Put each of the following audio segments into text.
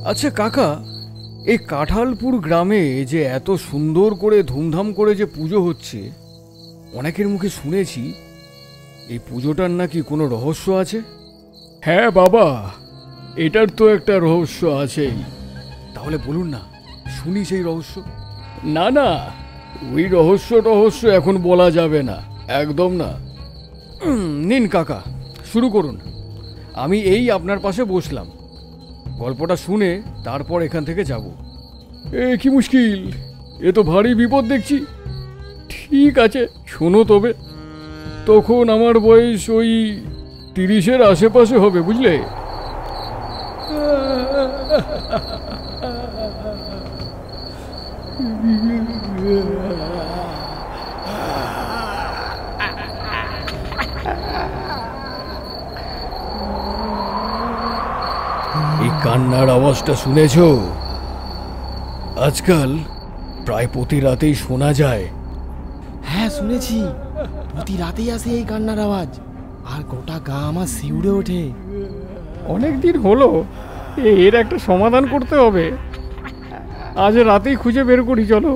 আচ্ছা কাকা, এই কাঁঠালপুর গ্রামে যে এত সুন্দর করে ধুমধাম করে যে পুজো হচ্ছে, অনেকের মুখে শুনেছি এই পুজোটার নাকি কোনো রহস্য আছে। হ্যাঁ বাবা, এটার তো একটা রহস্য আছেই। তাহলে বলুন না, শুনি সেই রহস্য। না না, ওই রহস্য এখন বলা যাবে না, একদম না। নিন কাকা, শুরু করুন। আমি এই আপনার পাশে বসলাম, গল্পটা শুনে তারপর এখান থেকে যাব। কি মুশকিল, এ তো ভারী বিপদ দেখছি। ঠিক আছে, শোনো তবে। তখন আমার বয়স ওই 30-এর আশেপাশে হবে, বুঝলে। এই কান্নার আওয়াজটা শুনেছ? আজকাল প্রায় প্রতি রাতেই শোনা যায়। হ্যাঁ শুনেছি, প্রতি রাতেই আসে এই কান্নার আওয়াজ, আর গোটা গা আমার শিউরে ওঠে। অনেক দিন হলো, এর একটা সমাধান করতে হবে। আজ রাতেই খুঁজে বের করি। চলো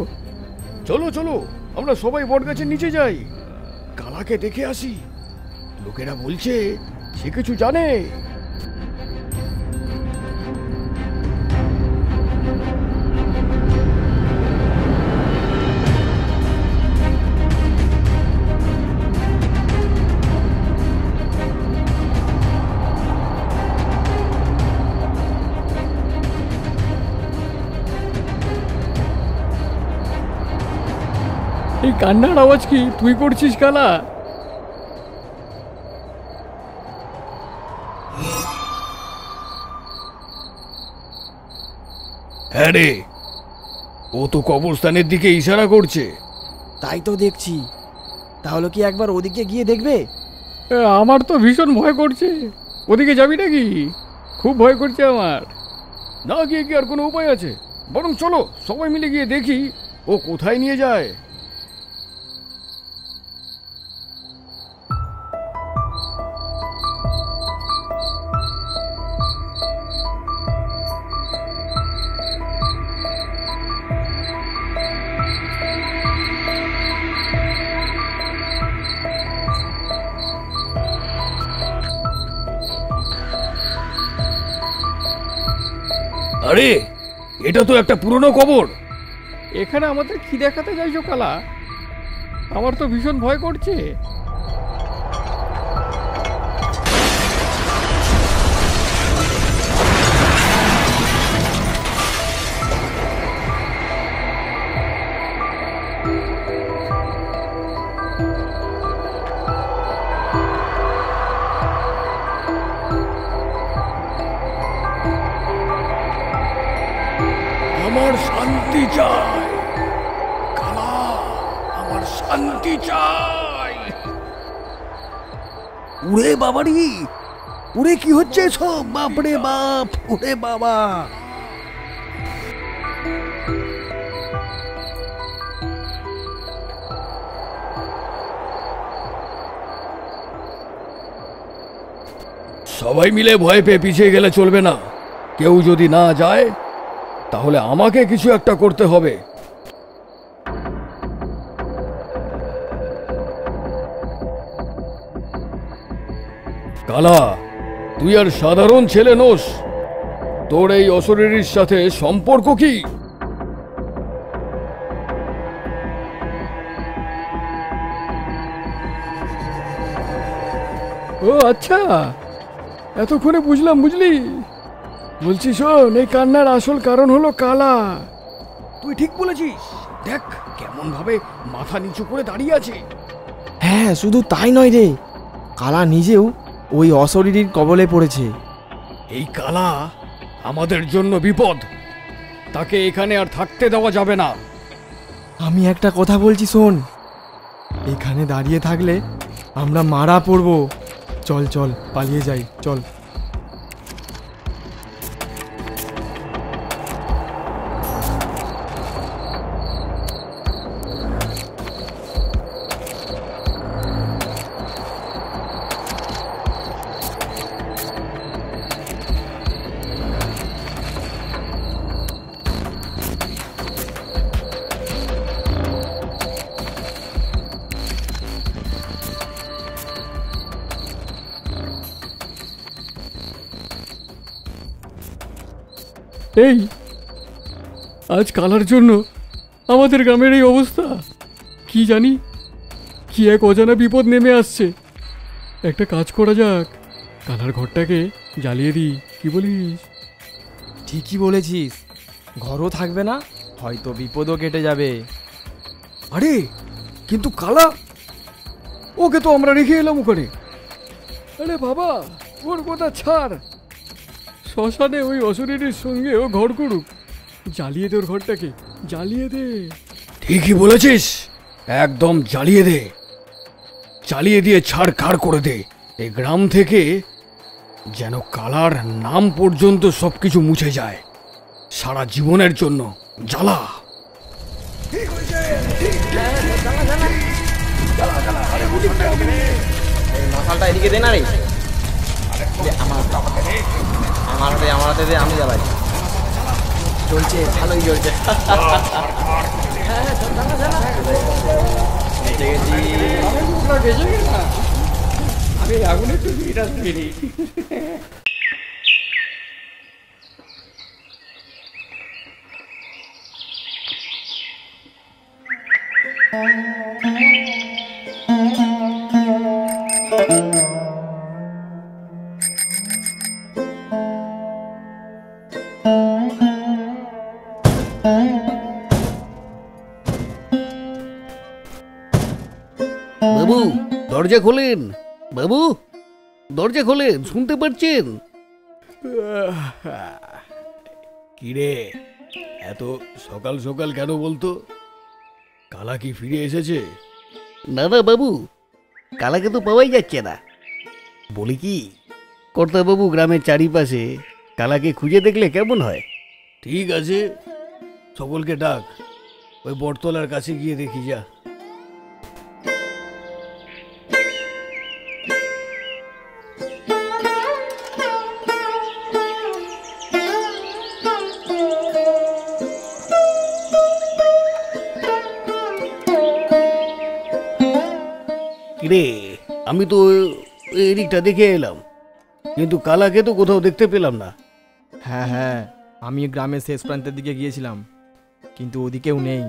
চলো চলো, আমরা সবাই বটগাছের নিচে যাই, কালাকে দেখে আসি। লোকেরা বলছে সে কিছু জানে। এই কান্নার আওয়াজ কি তুই করছিস কালা? হ্যাঁ রে, ও তো কবরস্থানের দিকে ইশারা করছে। তাই তো দেখছি। তাহলে কি একবার ওদিকে গিয়ে দেখবে? আমার তো ভীষণ ভয় করছে। ওদিকে যাবি নাকি? খুব ভয় করছে আমার। না গিয়ে কি আর কোনো উপায় আছে? বরং চলো সবাই মিলে গিয়ে দেখি ও কোথায় নিয়ে যায়। আরে, এটা তো একটা পুরনো কবর। এখানে আমাদের কি দেখাতে যাইছো কালা? আমার তো ভীষণ ভয় করছে। আমার শান্তি চাই কালা, আমার শান্তি চাই। উড়ে বাবারি, উড়ে কি হচ্ছে সব? বাপরে বাপ, উড়ে বাবা। সবাই মিলে ভয় পেয়ে পিছিয়ে গেলে চলবে না। কেউ যদি না যায় তাহলে আমাকে কিছু একটা করতে হবে। কালা, তুই আর সাধারণ ছেলে নোস, তোর এই অশরীরীর সাথে সম্পর্ক কি? ও আচ্ছা, এতক্ষণে বুঝলাম। বুঝলি? বলছি শোন, এই কান্নার আসল কারণ হলো কালা। তুই ঠিক বলেছিস। দেখ কেমন ভাবে মাথা নিচু করে দাঁড়িয়ে আছে। হ্যাঁ, শুধু তাই নয় রে, কালা নিজেও ওই অশরীরীর কবলে পড়েছে। এই কালা আমাদের জন্য বিপদ, তাকে এখানে আর থাকতে দেওয়া যাবে না। আমি একটা কথা বলছি শোন, এখানে দাঁড়িয়ে থাকলে আমরা মারা পড়ব। চল চল, পালিয়ে যাই, চল। এই আজ কালার জন্য আমাদের গ্রামের এই অবস্থা। কি জানি কি এক অজানা বিপদ নেমে আসছে। একটা কাজ করা যাক, কালার ঘরটাকে জ্বালিয়ে দিই, কি বলিস? ঠিকই বলেছিস, ঘরও থাকবে না, হয়তো বিপদও কেটে যাবে। আরে কিন্তু কালা, ওকে তো আমরা রেখে এলাম ওখানে। আরে বাবা, ওর কথা ছাড়, শ্মশানে ওই অসুরের সঙ্গে ও ঘর করুক। জ্বালিয়ে দে ওর ঘরটাকে, জ্বালিয়ে দে। ঠিকই বলেছিস, একদম জ্বালিয়ে দে, জ্বালিয়ে দিয়ে ছাড় কার করে দে। এই গ্রাম থেকে যেন কালার নাম পর্যন্ত সবকিছু মুছে যায়, সারা জীবনের জন্য। জ্বালা। মশালটা এদিকে দে না রে, আমার হাতে দে, আমি জ্বালাই। চলছে, ভালোই চলছে। আমি আগুনে একটু ভিড় আসবিনি। বাবু দরজা খোলেন, বাবু দরজা খোলেন, শুনতে পাচ্ছেন? কিরে, এত সকাল সকাল কেন বলতো? কালা কি ফিরে এসেছে? না না বাবু, কালাকে তো পাওয়াই যাচ্ছে না। বলি কি কর্তাবাবু, গ্রামের চারিপাশে কালাকে খুঁজে দেখলে কেমন হয়? ঠিক আছে, সকলকে ডাক, ওই বটতলার কাছে গিয়ে দেখি যা। কিরে, আমি তো এদিকটা দেখে এলাম, কিন্তু কালাকে তো কোথাও দেখতে পেলাম না। হ্যাঁ হ্যাঁ, আমি গ্রামের শেষ প্রান্তের দিকে গিয়েছিলাম, কিন্তু ওদিকেও নেই।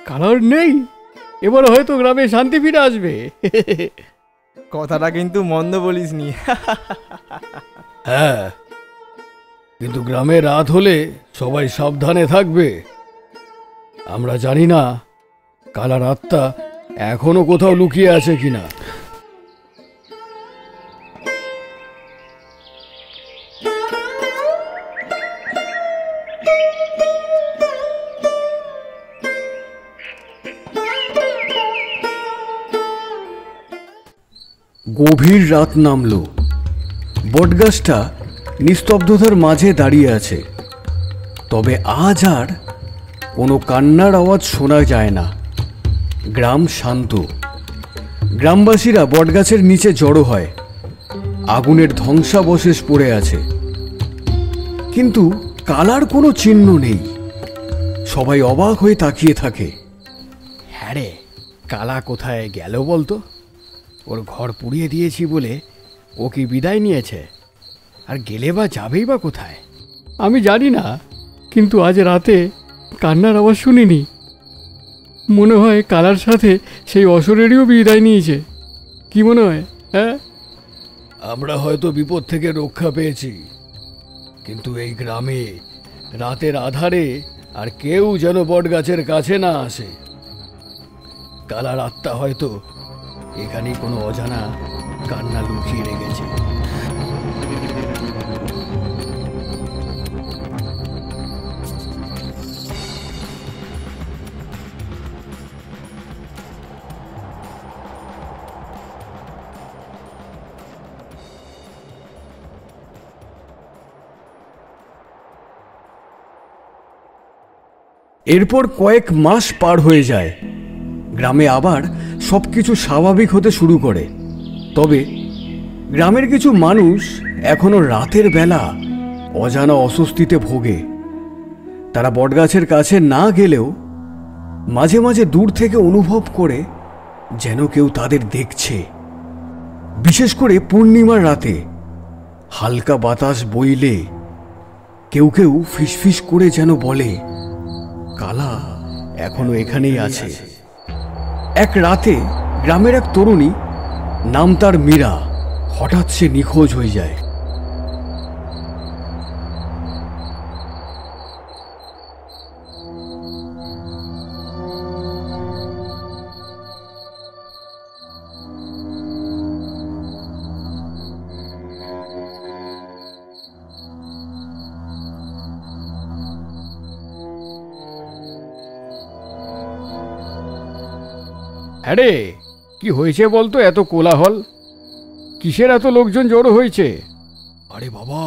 কালার নেই? এবার হয়তো গ্রামে শান্তি ফিরে আসবে। কথাটা কিন্তু মন্দ বলিসনি। হ্যাঁ, কিন্তু গ্রামে রাত হলে সবাই সাবধানে থাকবে। আমরা জানি না কালার আত্মা এখনো কোথাও লুকিয়ে আছে কিনা। গভীর রাত নামলো, বটগাছটা নিস্তব্ধতার মাঝে দাঁড়িয়ে আছে। তবে আজ আর কোনো কান্নার আওয়াজ শোনা যায় না। গ্রাম শান্ত। গ্রামবাসীরা বটগাছের নিচে জড়ো হয়। আগুনের ধ্বংসাবশেষ পড়ে আছে, কিন্তু কালার কোনো চিহ্ন নেই। সবাই অবাক হয়ে তাকিয়ে থাকে। হ্যাঁ রে, কালা কোথায় গেল বলতো? ওর ঘর পুড়িয়ে দিয়েছি বলে ও কি বিদায় নিয়েছে? আর গেলে বা যাবেই বা কোথায়? আমি জানি না, কিন্তু আজ রাতে কান্নার আওয়াজ শুনিনি। মনে হয় কালার সাথে সেই অসুরেরও বিদায় নিয়েছে। কি মনে হয়? হ্যাঁ, আমরা হয়তো বিপদ থেকে রক্ষা পেয়েছি, কিন্তু এই গ্রামে রাতের আধারে আর কেউ যেন বটগাছের কাছে না আসে। কালার আত্মা হয়তো এখানে কোনো অজানা কান্না লুকিয়ে রেখেছে। এরপর কয়েক মাস পার হয়ে যায়। গ্রামে আবার সবকিছু স্বাভাবিক হতে শুরু করে। তবে গ্রামের কিছু মানুষ এখনো রাতের বেলা অজানা অস্বস্তিতে ভোগে। তারা বটগাছের কাছে না গেলেও মাঝে মাঝে দূর থেকে অনুভব করে যেন কেউ তাদের দেখছে। বিশেষ করে পূর্ণিমার রাতে হালকা বাতাস বইলে কেউ কেউ ফিসফিস করে যেন বলে কালা এখনো এখানেই আছে। এক রাতে গ্রামের এক তরুণী, নাম তার মীরা, হঠাৎ সে নিখোঁজ হয়ে যায়। হ্যাঁ রে, কি হয়েছে বলতো? এত কোলাহল কিসের? এত লোকজন জড়ো হয়েছে? আরে বাবা,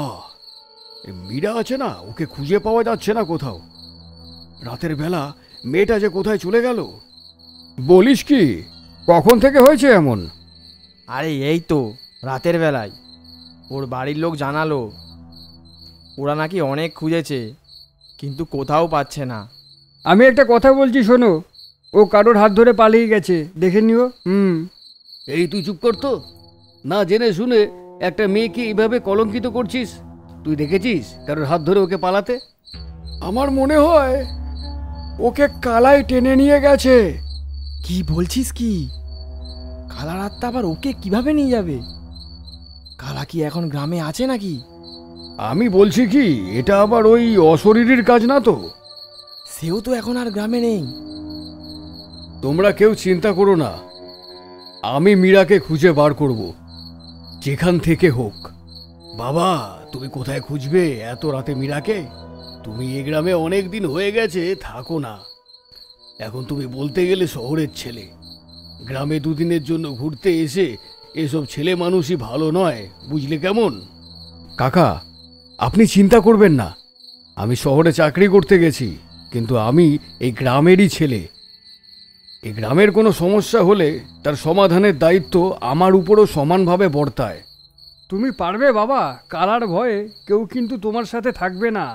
মীরা আছে না, ওকে খুঁজে পাওয়া যাচ্ছে না কোথাও। রাতের বেলা মেয়েটা যে কোথায় চলে গেল। বলিস কি? কখন থেকে হয়েছে এমন? আরে এই তো রাতের বেলায় ওর বাড়ির লোক জানালো, ওরা নাকি অনেক খুঁজেছে কিন্তু কোথাও পাচ্ছে না। আমি একটা কথা বলছি শোনো, ও কারোর হাত ধরে পালিয়ে গেছে, দেখে নিও। এই তুই চুপ করতো, না জেনে শুনে একটা মেয়েকে এইভাবে কলঙ্কিত করছিস। তুই দেখেছিস কারোর হাত ধরে ওকে পালাতে? আমার মনে হয় ওকে কালাই টেনে নিয়ে গেছে। কি বলছিস কি? কালা রাতটা আবার ওকে কিভাবে নিয়ে যাবে? কালা কি এখন গ্রামে আছে নাকি? আমি বলছি কি, এটা আবার ওই অশরীরীর কাজ না তো? সেও তো এখন আর গ্রামে নেই। তোমরা কেউ চিন্তা করো না, আমি মীরাকে খুঁজে বার করব, যেখান থেকে হোক। বাবা, তুমি কোথায় খুঁজবে এত রাতে মীরাকে? তুমি এ গ্রামে অনেক দিন হয়ে গেছে থাকো না। এখন তুমি বলতে গেলে শহরের ছেলে, গ্রামে দুদিনের জন্য ঘুরতে এসে এসব ছেলে মানুষই ভালো নয়, বুঝলে কেমন? কাকা, আপনি চিন্তা করবেন না, আমি শহরে চাকরি করতে গেছি, কিন্তু আমি এই গ্রামেরই ছেলে। এই গ্রামের কোনো সমস্যা হলে তার সমাধানের দায়িত্ব আমার উপরও সমানভাবে বর্তায়। তুমি পারবে বাবা, কালার ভয়ে কেউ কিন্তু তোমার সাথে থাকবে না।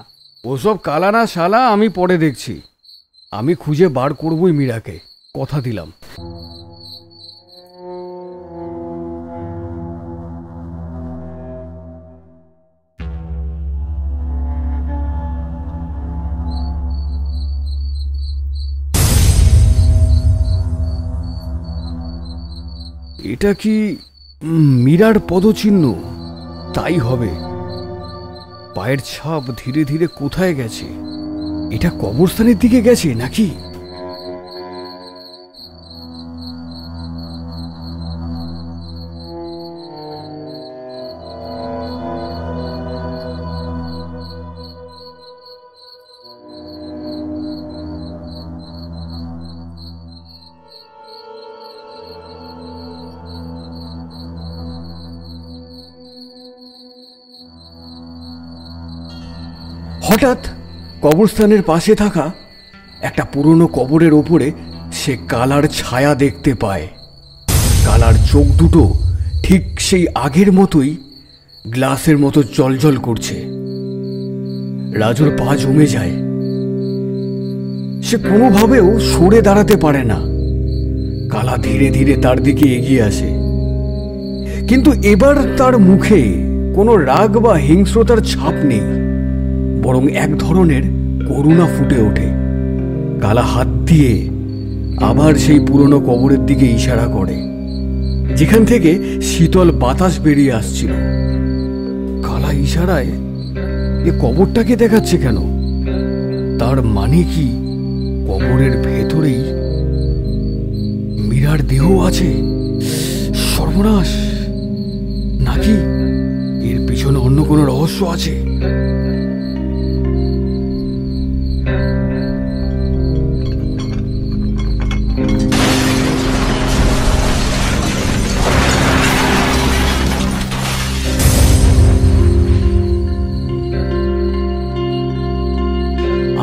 ওসব কালা না শালা আমি পরে দেখছি, আমি খুঁজে বার করবই মীরাকে, কথা দিলাম। এটা কি মীরার পদচিহ্ন? তাই হবে। পায়ের ছাপ ধীরে ধীরে কোথায় গেছে? এটা কবরস্থানের দিকে গেছে নাকি? হঠাৎ কবরস্থানের পাশে থাকা একটা পুরনো কবরের ওপরে সে কালার ছায়া দেখতে পায়। কালার চোখ দুটো ঠিক সেই আগের মতোই গ্লাসের মতো জলজল করছে। রাজুর পা জমে যায়, সে কোনোভাবেও সরে দাঁড়াতে পারে না। কালা ধীরে ধীরে তার দিকে এগিয়ে আসে, কিন্তু এবার তার মুখে কোনো রাগ বা হিংস্রতার ছাপ নেই, বরং এক ধরনের করুণা ফুটে ওঠে। কালা হাত দিয়ে আবার সেই পুরনো কবরের দিকে ইশারা করে, যেখান থেকে শীতল বাতাস বেরিয়ে আসছিল। কালা ইশারায় এ কবরটাকে দেখাচ্ছে কেন? তার মানে কি কবরের ভেতরেই মীরার দেহ আছে? সর্বনাশ! নাকি এর পিছনে অন্য কোনো রহস্য আছে?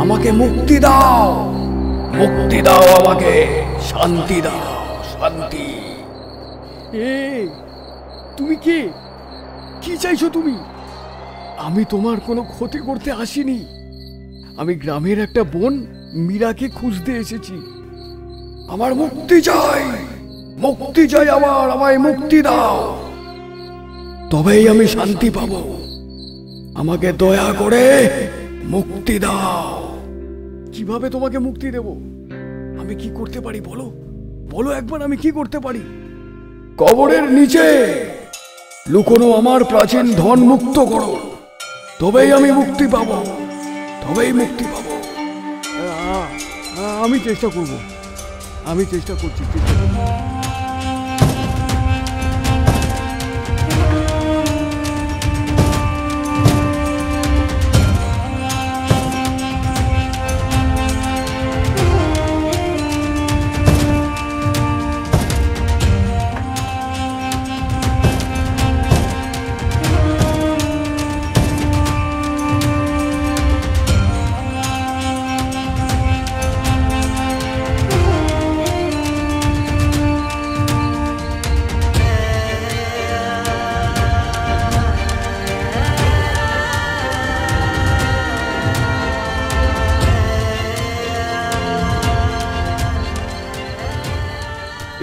আমাকে মুক্তি দাও, মুক্তি দাও, আমাকে শান্তি দাও, শান্তি। তুমি কে? কি চাইছো তুমি? আমি তোমার কোনো ক্ষতি করতে আসিনি। আমি গ্রামের একটা বোন মীরাকে খুঁজতে এসেছি। আমার মুক্তি চাই, মুক্তি চাই আমার, আমায় মুক্তি দাও, তবেই আমি শান্তি পাবো। আমাকে দয়া করে মুক্তি দাও। কিভাবে তোমাকে মুক্তি দেব? আমি কি করতে পারি বলো, বলো একবার আমি কি করতে পারি? কবরের নিচে লুকোনো আমার প্রাচীন ধন মুক্ত করো, তবেই আমি মুক্তি পাবো, তবেই মুক্তি পাবো। আমি চেষ্টা করব, আমি চেষ্টা করছি।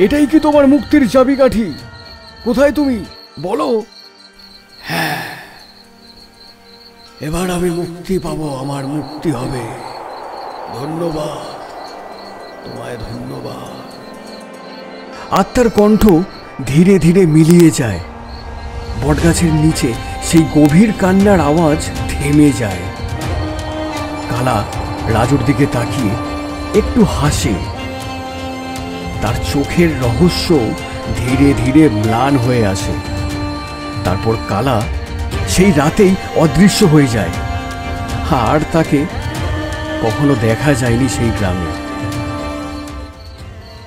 এটাই কি তোমার মুক্তির চাবিকাঠি? কোথায় তুমি বলো? হ্যাঁ, এবার আমি মুক্তি পাবো, আমার মুক্তি হবে। ধন্যবাদ তোমায়, ধন্যবাদ। আত্মার কণ্ঠ ধীরে ধীরে মিলিয়ে যায়। বটগাছের নিচে সেই গভীর কান্নার আওয়াজ থেমে যায়। কালা রাজুর দিকে তাকিয়ে একটু হাসে। তার চোখের রহস্য ধীরে ধীরে ম্লান হয়ে আসে। তারপর কালা সেই রাতেই অদৃশ্য হয়ে যায়, আর তাকে কখনো দেখা যায়নি সেই গ্রামে।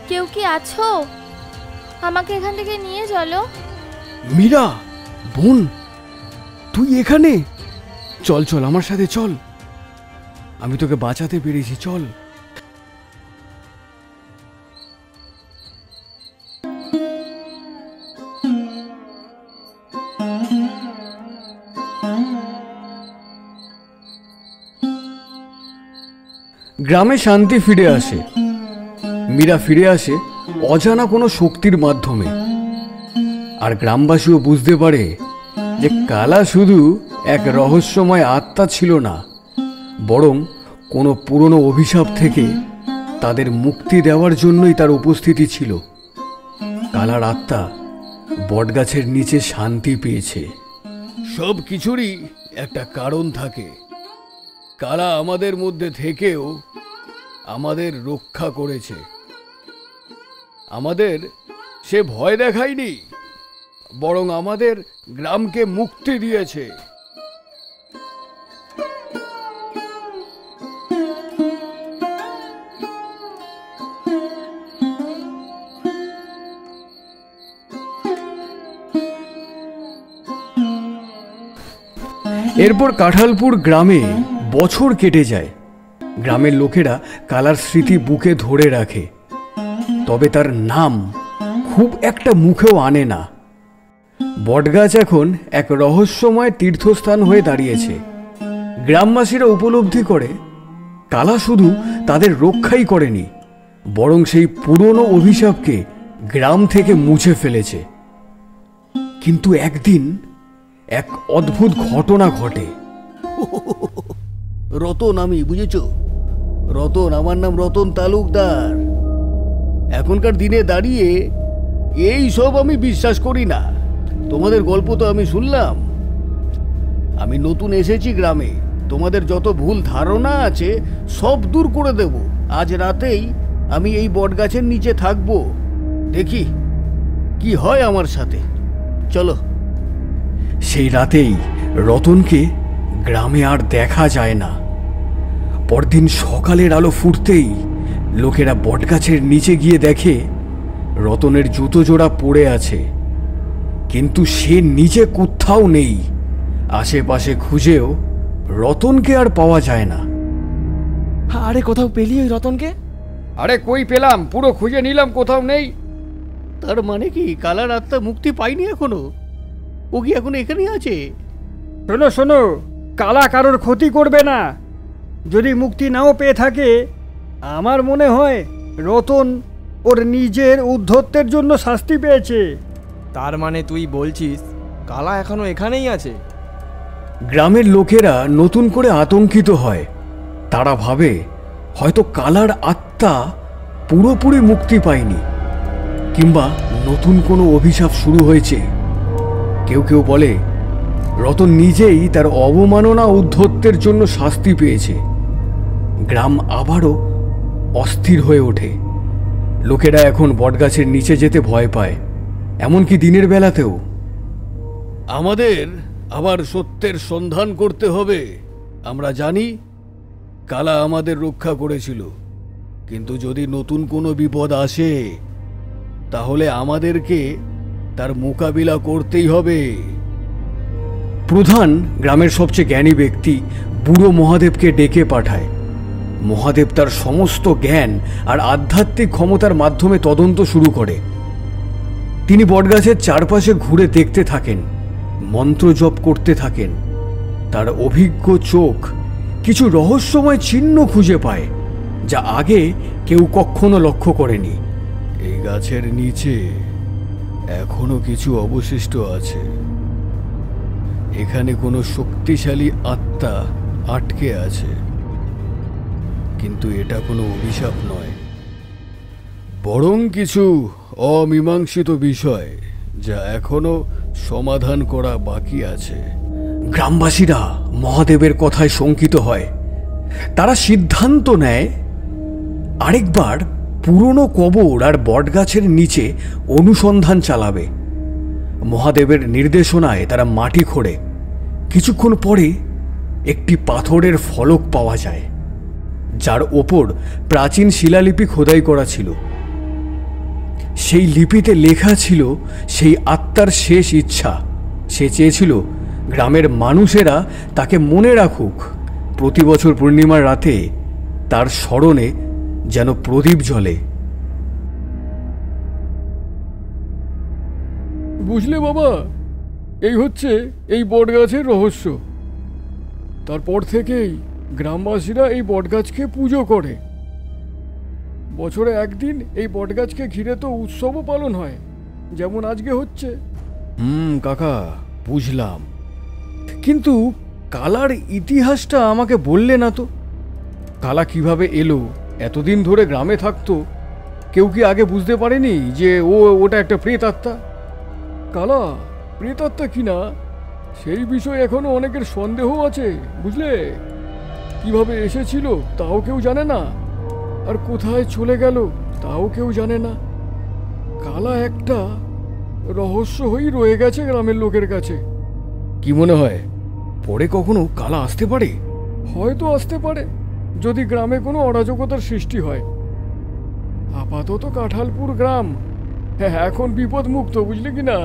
কেউ কি আছো? আমাকে এখান থেকে নিয়ে চলো। মীরা বোন, তুই এখানে? চল চল আমার সাথে চল, আমি তোকে বাঁচাতে পেরেছি, চল। গ্রামে শান্তি ফিরে আসে। মীরা ফিরে আসে অজানা কোনো শক্তির মাধ্যমে। আর গ্রামবাসীও বুঝতে পারে যে কালা শুধু এক রহস্যময় আত্মা ছিল না, বরং কোনো পুরনো অভিশাপ থেকে তাদের মুক্তি দেওয়ার জন্যই তার উপস্থিতি ছিল। কালার আত্মা বটগাছের নিচে শান্তি পেয়েছে। সব কিছুরই একটা কারণ থাকে। কালা আমাদের মধ্যে থেকেও আমাদের রক্ষা করেছে। আমাদের সে ভয় দেখায়নি, বরং আমাদের গ্রামকে মুক্তি দিয়েছে। এরপর কাঁঠালপুর গ্রামে বছর কেটে যায়। গ্রামের লোকেরা কালার স্মৃতি বুকে ধরে রাখে, তবে তার নাম খুব একটা মুখেও আনে না। বটগাছ এখন এক রহস্যময় তীর্থস্থান হয়ে দাঁড়িয়েছে। গ্রামবাসীরা উপলব্ধি করে কালা শুধু তাদের রক্ষাই করেনি, বরং সেই পুরনো অভিশাপকে গ্রাম থেকে মুছে ফেলেছে। কিন্তু একদিন এক অদ্ভুত ঘটনা ঘটে। রতন আমি, বুঝেছ? রতন, আমার নাম রতন তালুকদার। এখনকার দিনে দাঁড়িয়ে এই সব আমি বিশ্বাস করি না। তোমাদের গল্প তো আমি শুনলাম। আমি নতুন এসেছি গ্রামে, তোমাদের যত ভুল ধারণা আছে সব দূর করে দেব। আজ রাতেই আমি এই বটগাছের নিচে থাকবো, দেখি কি হয় আমার সাথে। চলো। সেই রাতেই রতনকে গ্রামে আর দেখা যায় না। পরদিন সকালের আলো ফুটতেই লোকেরা বটগাছের নিচে গিয়ে দেখে রতনের জুতো জোড়া পড়ে আছে, কিন্তু সে নিচে কোথাও নেই। আশেপাশে খুঁজেও রতনকে আর পাওয়া যায় না। আরে কোথাও পেলি ওই রতনকে? আরে কই পেলাম, পুরো খুঁজে নিলাম, কোথাও নেই। তার মানে কি কালার আত্মা মুক্তি পায়নি এখনো? ও কি এখন এখানেই আছে? শোনো শোনো, কালা কারোর ক্ষতি করবে না। যদি মুক্তি নাও পেয়ে থাকে, আমার মনে হয় রতন ওর নিজের উদ্ধত্তের জন্য শাস্তি পেয়েছে। তার মানে তুই বলছিস কালা এখনো এখানেই আছে? গ্রামের লোকেরা নতুন করে আতঙ্কিত হয়। তারা ভাবে হয়তো কালার আত্মা পুরোপুরি মুক্তি পায়নি, কিংবা নতুন কোনো অভিশাপ শুরু হয়েছে। কেউ কেউ বলে রতন নিজেই তার অবমাননা উদ্ধত্যের জন্য শাস্তি পেয়েছে। গ্রাম আবারও অস্থির হয়ে ওঠে। লোকেরা এখন বটগাছের নিচে যেতে ভয় পায়, এমনকি দিনের বেলাতেও। আমাদের আবার সত্যের সন্ধান করতে হবে। আমরা জানি কালা আমাদের রক্ষা করেছিল, কিন্তু যদি নতুন কোনো বিপদ আসে তাহলে আমাদেরকে তার মোকাবিলা করতেই হবে। প্রধান গ্রামের সবচেয়ে জ্ঞানী ব্যক্তি বুড়ো মহাদেবকে ডেকে পাঠায়। মহাদেব তার সমস্ত জ্ঞান আর আধ্যাত্মিক ক্ষমতার মাধ্যমে তদন্ত শুরু করে। তিনি বটগাছের চারপাশে ঘুরে দেখতে থাকেন, মন্ত্র জপ করতে থাকেন। তার অভিজ্ঞ চোখ কিছু রহস্যময় চিহ্ন খুঁজে পায়, যা আগে কেউ কখনো লক্ষ্য করেনি। এই গাছের নিচে এখনো কিছু অবশিষ্ট আছে। এখানে কোনো শক্তিশালী আত্মা আটকে আছে, কিন্তু এটা কোনো অভিশাপ নয়, বরং কিছু অমীমাংসিত বিষয় যা এখনো সমাধান করা বাকি আছে। গ্রামবাসীরা মহাদেবের কথায় শঙ্কিত হয়। তারা সিদ্ধান্ত নেয় আরেকবার পুরনো কবর আর বটগাছের নিচে অনুসন্ধান চালাবে। মহাদেবের নির্দেশনায় তারা মাটি খোঁড়ে। কিছুক্ষণ পরে একটি পাথরের ফলক পাওয়া যায়, যার ওপর প্রাচীন শিলালিপি খোদাই করা ছিল। সেই লিপিতে লেখা ছিল সেই আত্মার শেষ ইচ্ছা। সে চেয়েছিল গ্রামের মানুষেরা তাকে মনে রাখুক। প্রতি বছর পূর্ণিমার রাতে তার স্মরণে যেন প্রদীপ জ্বলে। বুঝলে বাবা, এই হচ্ছে এই বটগাছের রহস্য। তারপর থেকেই গ্রামবাসীরা এই বটগাছকে পুজো করে। বছরে একদিন এই বটগাছকে ঘিরে তো উৎসবও পালন হয়, যেমন আজকে হচ্ছে। কাকা, বুঝলাম, কিন্তু কালার ইতিহাসটা আমাকে বললে না তো। কালা কিভাবে এলো, এতদিন ধরে গ্রামে থাকতো, কেউ কি আগে বুঝতে পারেনি যে ওটা একটা প্রেতাত্মা? কালা প্রেতাত্মা কিনা সেই বিষয়ে এখনো অনেকের সন্দেহ আছে, বুঝলে। কিভাবে এসেছিল তাও কেউ জানে না, আর কোথায় চলে গেল তাও কেউ জানে না। কালা একটা রহস্য হয়েই রয়ে গেছে গ্রামের লোকের কাছে। কি মনে হয়, পরে কখনো কালা আসতে পারে? হয়তো আসতে পারে, যদি গ্রামে কোনো অরাজকতার সৃষ্টি হয়। আপাতত কাঁঠালপুর গ্রাম এখন বিপদ মুক্ত, বুঝলে কি না।